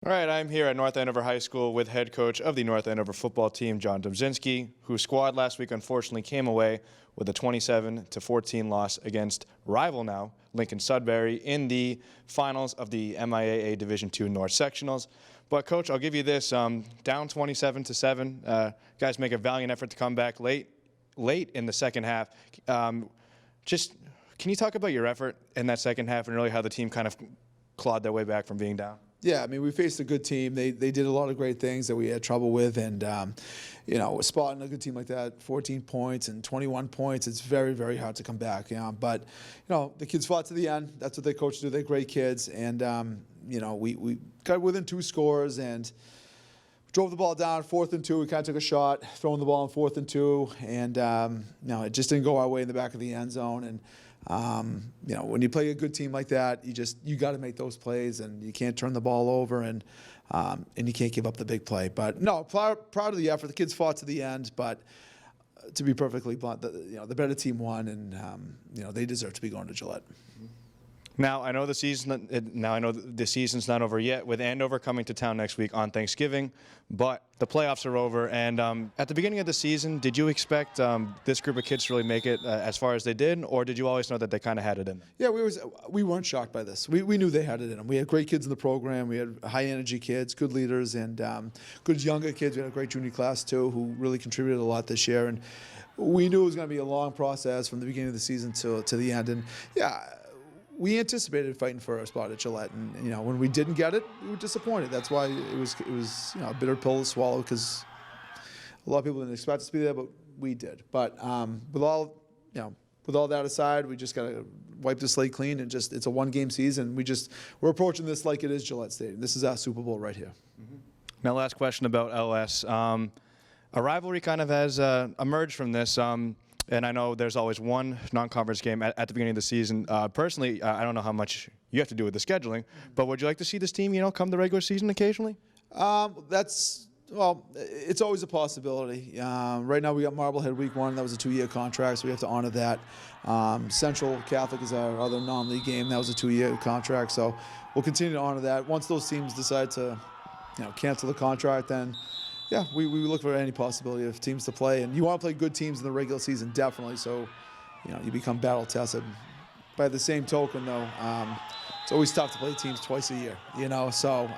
All right, I'm here at North Andover High School with head coach of the North Andover football team, John Dubzinski, whose squad last week unfortunately came away with a 27-14 loss against rival now Lincoln-Sudbury in the finals of the MIAA Division II North Sectionals. But coach, I'll give you this: down 27-7. Guys make a valiant effort to come back late in the second half. Just can you talk about your effort in that second half and really how the team kind of clawed their way back from being down? Yeah, I mean, we faced a good team. They did a lot of great things that we had trouble with, and spotting a good team like that, 14 points and 21 points, it's very, very hard to come back. But the kids fought to the end. That's what they coach do. They're great kids, and we got within 2 scores and drove the ball down, 4th and 2. We kind of took a shot, throwing the ball on 4th and 2, and it just didn't go our way in the back of the end zone. And when you play a good team like that, you got to make those plays, and you can't turn the ball over, and you can't give up the big play. But no, proud of the effort. The kids fought to the end, but to be perfectly blunt, the better team won, and they deserve to be going to Gillette. Now I know the season's not over yet, with Andover coming to town next week on Thanksgiving, but the playoffs are over. And at the beginning of the season, did you expect this group of kids to really make it as far as they did, or did you always know that they kind of had it in them? Yeah, we weren't shocked by this. We knew they had it in them. We had great kids in the program. We had high energy kids, good leaders, and good younger kids. We had a great junior class too, who really contributed a lot this year. And we knew it was going to be a long process from the beginning of the season to the end. And yeah, we anticipated fighting for our spot at Gillette, and when we didn't get it, we were disappointed. That's why it was a bitter pill to swallow, because a lot of people didn't expect us to be there, but we did. But with all that aside, we just got to wipe the slate clean, and it's a one-game season. We're approaching this like it is Gillette Stadium. This is our Super Bowl right here. Mm-hmm. Now, last question about LS. A rivalry kind of has emerged from this. And I know there's always one non-conference game at the beginning of the season. Personally, I don't know how much you have to do with the scheduling, but would you like to see this team, come the regular season occasionally? It's always a possibility. Right now we got Marblehead week 1. That was a 2-year contract, so we have to honor that. Central Catholic is our other non-league game. That was a 2-year contract, so we'll continue to honor that. Once those teams decide to, cancel the contract, then yeah, we look for any possibility of teams to play. And you want to play good teams in the regular season, definitely, so you become battle-tested. By the same token, though, it's always tough to play teams twice a year, so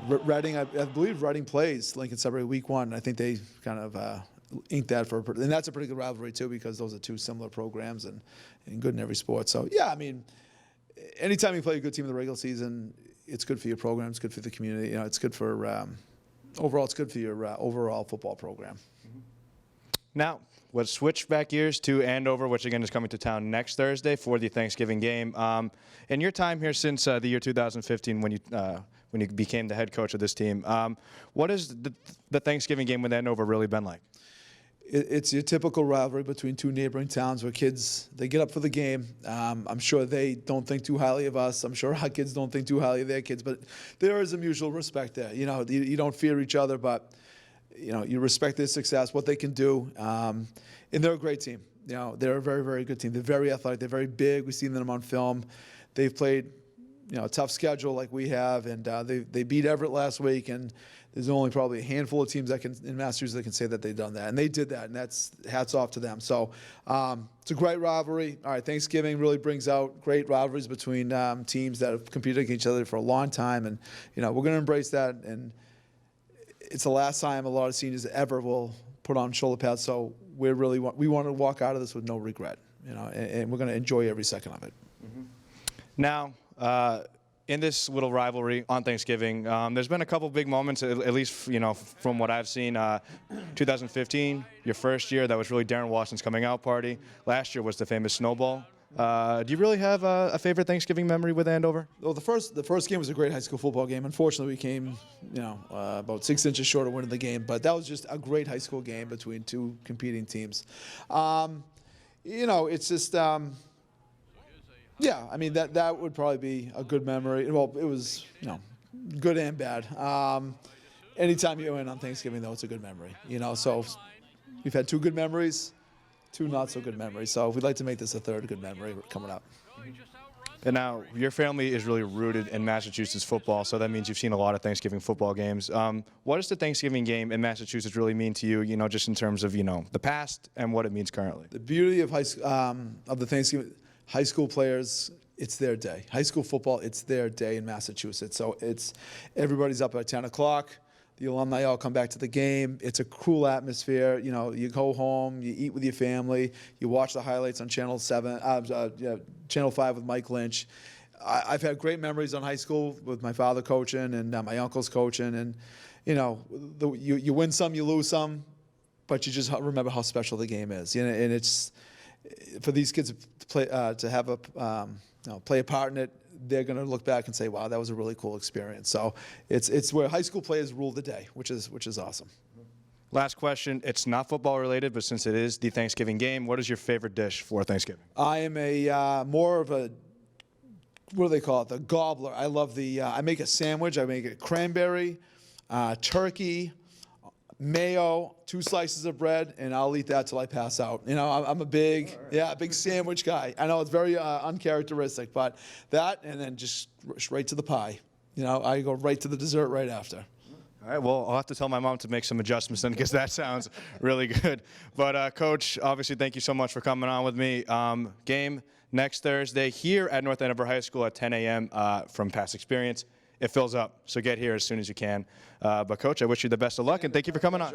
Reading, I believe Reading plays Lincoln-Sudbury week 1. I think they kind of inked that and that's a pretty good rivalry, too, because those are 2 similar programs and good in every sport. So, yeah, I mean, anytime you play a good team in the regular season, it's good for your program, it's good for the community, it's good for overall, it's good for your overall football program. Mm-hmm. Now, let's switch back gears to Andover, which again is coming to town next Thursday for the Thanksgiving game. In your time here since the year 2015, when you became the head coach of this team, what has the Thanksgiving game with Andover really been like? It's your typical rivalry between 2 neighboring towns where kids, they get up for the game. I'm sure they don't think too highly of us. I'm sure our kids don't think too highly of their kids, but there is a mutual respect there. You don't fear each other, but you respect their success, what they can do, and they're a great team. They're a very, very good team. They're very athletic. They're very big. We've seen them on film. They've played a tough schedule like we have, and they beat Everett last week, and there's only probably a handful of teams in Massachusetts that can say that they've done that, and they did that, and that's hats off to them. So it's a great rivalry. All right, Thanksgiving really brings out great rivalries between teams that have competed against each other for a long time, and we're going to embrace that, and it's the last time a lot of seniors ever will put on shoulder pads, so we want to walk out of this with no regret, and we're going to enjoy every second of it. Mm-hmm. Now, in this little rivalry on Thanksgiving, there's been a couple big moments, at least from what I've seen. 2015, your first year, that was really Darren Watson's coming out party. Last year was the famous snowball. Do you really have a favorite Thanksgiving memory with Andover? Well, the first game was a great high school football game. Unfortunately, we came about 6 inches short of winning the game, but that was just a great high school game between 2 competing teams. It's just. Yeah, I mean, that would probably be a good memory. Well, it was, good and bad. Anytime you win on Thanksgiving, though, it's a good memory. So we've had 2 good memories, 2 not so good memories. So we'd like to make this a 3rd good memory coming up. And now your family is really rooted in Massachusetts football, so that means you've seen a lot of Thanksgiving football games. What does the Thanksgiving game in Massachusetts really mean to you, just in terms of, the past and what it means currently? The beauty of the Thanksgiving, high school players, it's their day. High school football, it's their day in Massachusetts. So everybody's up at 10 o'clock. The alumni all come back to the game. It's a cool atmosphere. You go home, you eat with your family, you watch the highlights on Channel 5 with Mike Lynch. I've had great memories on high school with my father coaching and my uncles coaching. And, you win some, you lose some, but you just remember how special the game is. And it's for these kids to play, to have play a part in it. They're going to look back and say, "Wow, that was a really cool experience." So it's where high school players rule the day, which is awesome. Last question. It's not football related, but since it is the Thanksgiving game, what is your favorite dish for Thanksgiving? I am more of a, what do they call it? The gobbler. I love I make a sandwich. I make it cranberry, turkey, mayo, 2 slices of bread, and I'll eat that till I pass out. I'm a big sandwich guy. I know it's very uncharacteristic, but that, and then just right to the pie. I go right to the dessert right after. All right, well, I'll have to tell my mom to make some adjustments then, because that sounds really good. But, Coach, obviously, thank you so much for coming on with me. Game next Thursday here at North Andover High School at 10 a.m. From past experience, it fills up, so get here as soon as you can. But, Coach, I wish you the best of luck, and thank you for coming on.